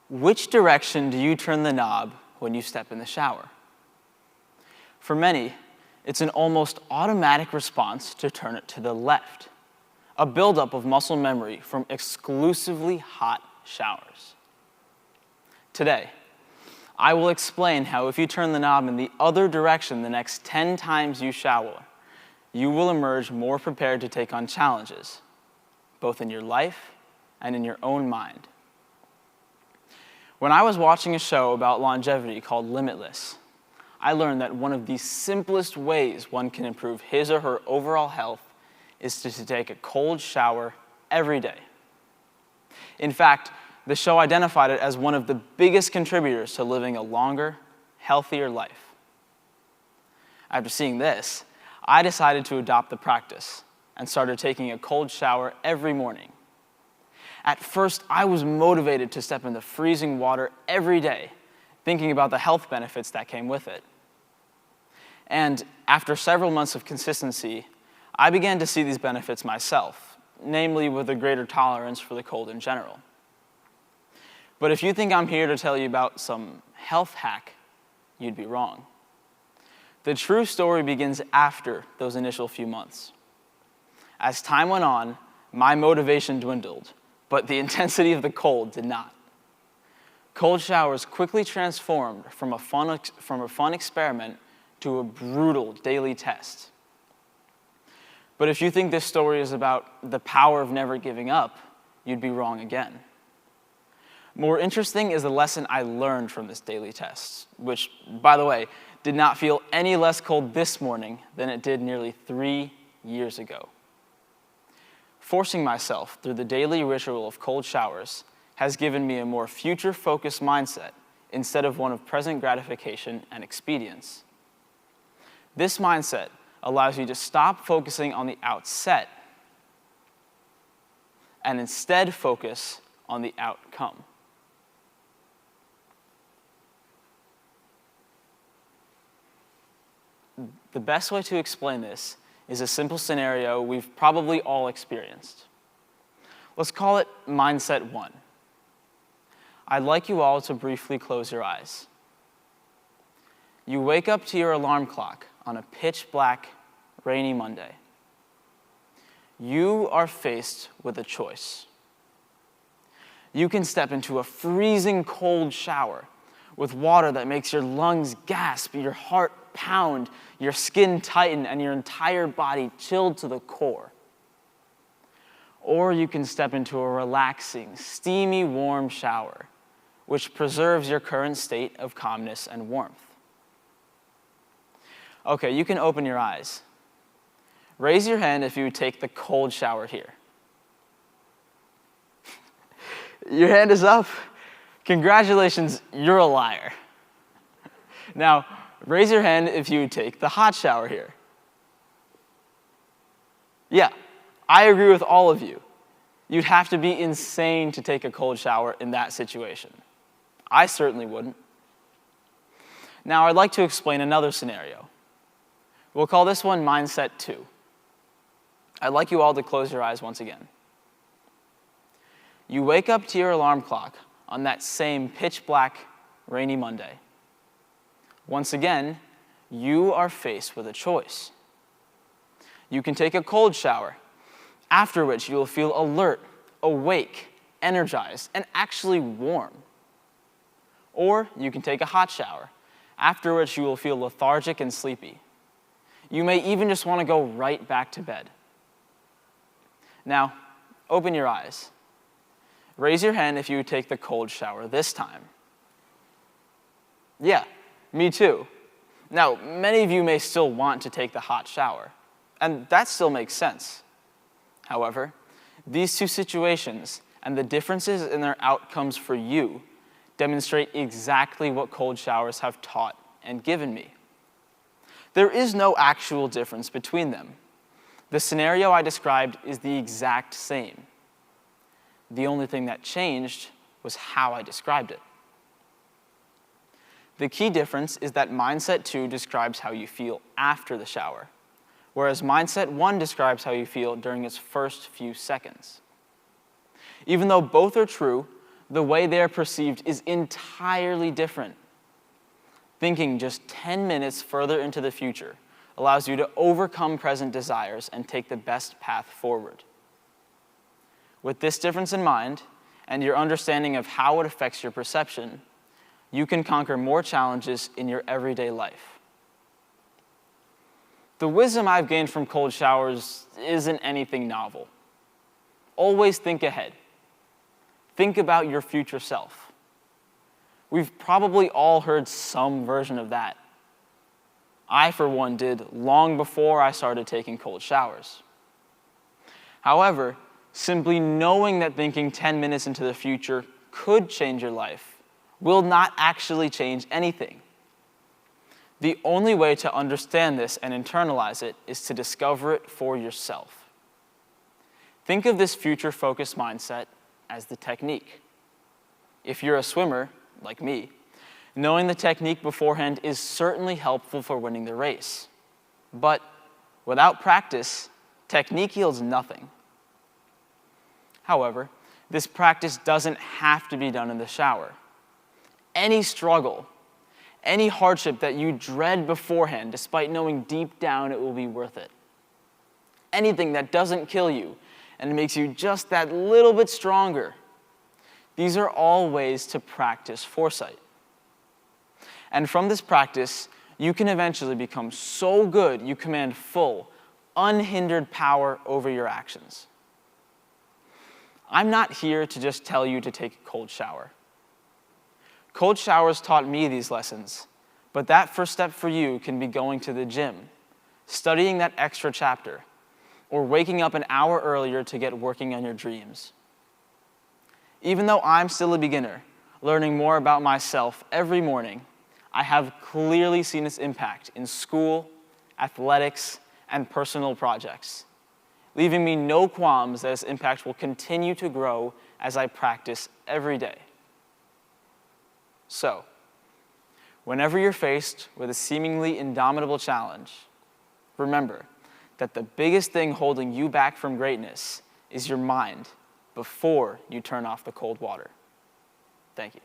Which direction do you turn the knob when you step in the shower? For many, it's an almost automatic response to turn it to the left, a buildup of muscle memory from exclusively hot showers. Today, I will explain how if you turn the knob in the other direction the next 10 times you shower, you will emerge more prepared to take on challenges, both in your life and in your own mind. When I was watching a show about longevity called Limitless, I learned that one of the simplest ways one can improve his or her overall health is to take a cold shower every day. In fact, the show identified it as one of the biggest contributors to living a longer, healthier life. After seeing this, I decided to adopt the practice and started taking a cold shower every morning. At first, I was motivated to step in the freezing water every day, thinking about the health benefits that came with it. And after several months of consistency, I began to see these benefits myself, namely with a greater tolerance for the cold in general. But if you think I'm here to tell you about some health hack, you'd be wrong. The true story begins after those initial few months. As time went on, my motivation dwindled, but the intensity of the cold did not. Cold showers quickly transformed from a fun experiment to a brutal daily test. But if you think this story is about the power of never giving up, you'd be wrong again. More interesting is the lesson I learned from this daily test, which, by the way, did not feel any less cold this morning than it did nearly 3 years ago. Forcing myself through the daily ritual of cold showers has given me a more future-focused mindset instead of one of present gratification and expedience. This mindset allows you to stop focusing on the outset and instead focus on the outcome. The best way to explain this is a simple scenario we've probably all experienced. Let's call it Mindset 1. I'd like you all to briefly close your eyes. You wake up to your alarm clock on a pitch-black, rainy Monday. You are faced with a choice. You can step into a freezing cold shower with water that makes your lungs gasp, your heart pound, your skin tighten, and your entire body chilled to the core. Or you can step into a relaxing, steamy, warm shower, which preserves your current state of calmness and warmth. Okay, you can open your eyes. Raise your hand if you would take the cold shower here. Your hand is up. Congratulations, you're a liar. Now, raise your hand if you would take the hot shower here. Yeah, I agree with all of you. You'd have to be insane to take a cold shower in that situation. I certainly wouldn't. Now, I'd like to explain another scenario. We'll call this one Mindset 2. I'd like you all to close your eyes once again. You wake up to your alarm clock on that same pitch-black, rainy Monday. Once again, you are faced with a choice. You can take a cold shower, after which you will feel alert, awake, energized, and actually warm. Or you can take a hot shower, after which you will feel lethargic and sleepy. You may even just want to go right back to bed. Now, open your eyes. Raise your hand if you would take the cold shower this time. Yeah, me too. Now, many of you may still want to take the hot shower, and that still makes sense. However, these two situations and the differences in their outcomes for you demonstrate exactly what cold showers have taught and given me. There is no actual difference between them. The scenario I described is the exact same. The only thing that changed was how I described it. The key difference is that Mindset 2 describes how you feel after the shower, whereas Mindset 1 describes how you feel during its first few seconds. Even though both are true, the way they are perceived is entirely different. Thinking just 10 minutes further into the future allows you to overcome present desires and take the best path forward. With this difference in mind, and your understanding of how it affects your perception, you can conquer more challenges in your everyday life. The wisdom I've gained from cold showers isn't anything novel. Always think ahead. Think about your future self. We've probably all heard some version of that. I, for one, did long before I started taking cold showers. However, simply knowing that thinking 10 minutes into the future could change your life will not actually change anything. The only way to understand this and internalize it is to discover it for yourself. Think of this future-focused mindset as the technique. If you're a swimmer, like me, knowing the technique beforehand is certainly helpful for winning the race. But without practice, technique yields nothing. However, this practice doesn't have to be done in the shower. Any struggle, any hardship that you dread beforehand, despite knowing deep down it will be worth it. Anything that doesn't kill you and makes you just that little bit stronger. These are all ways to practice foresight. And from this practice, you can eventually become so good you command full, unhindered power over your actions. I'm not here to just tell you to take a cold shower. Cold showers taught me these lessons, but that first step for you can be going to the gym, studying that extra chapter, or waking up an hour earlier to get working on your dreams. Even though I'm still a beginner, learning more about myself every morning, I have clearly seen its impact in school, athletics, and personal projects, leaving me no qualms that its impact will continue to grow as I practice every day. So, whenever you're faced with a seemingly indomitable challenge, remember that the biggest thing holding you back from greatness is your mind before you turn off the cold water. Thank you.